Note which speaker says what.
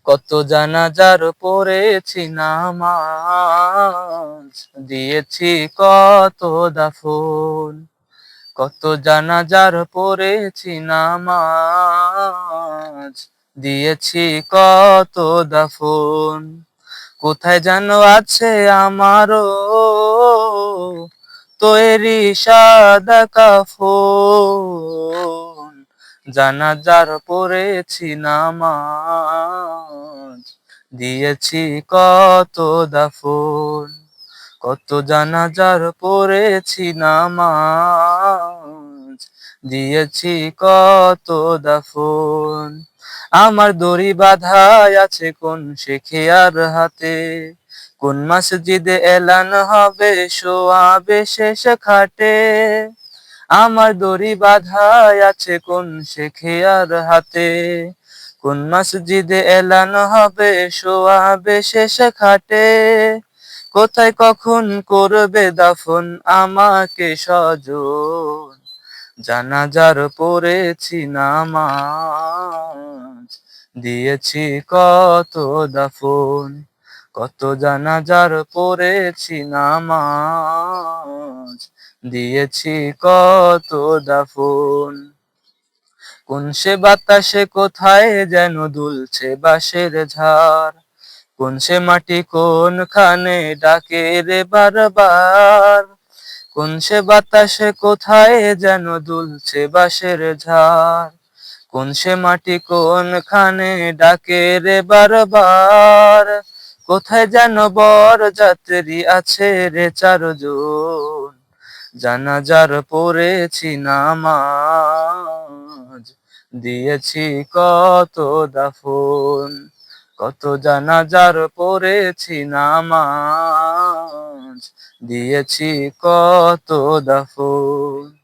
Speaker 1: কত জানাজার পড়েছি নামাজ, দিয়েছি কত দাফন। কত জানাজার পড়েছি নামাজ, দিয়েছি কত দাফন। কোথায় যেন আছে আমারও তৈরি সাদা কাফন। জানাজার পড়েছি নামাজ, দিয়েছি কত দাফন। কত জানাজার পড়েছি নামাজ, দিয়েছি কত দাফন। আমার দড়ি বাঁধাই আছে কোন শেখিয়ার হাতে, কোন মসজিদে এলান হবে শোয়াবে শেষ খাটে। আমার দড়ি বাঁধাই আছে কোন শেখিয়ার হাতে, কোন মসজিদে এলান হবে শোয়াবে শেষ খাটে। কোথায় কখন করবে দাফন আমাকে স্বজন, জানাজার পড়েছি নামাজ, দিয়েছি কত দাফন। কত জানাজার পড়েছি নামাজ, দিয়েছি কত দাফন। কোন সে বাতাসে কোথায় যেন দুলছে বাঁশের ঝাড়, কোন সে মাটি কোনখানে ডাকে রে বারবার। কোন সে বাতাসে কোথায় যেন দুলছে বাঁশের ঝাড়, কোন সে মাটি কোনখানে ডাকে রে বারবার। কোথায় যেন বর যাত্রী আছে রে চারজন, জানাজার পড়েছি নামাজ, দিয়েছি কত দাফন। কত জানাজার পড়েছি নামাজ, দিয়েছি কত দাফন।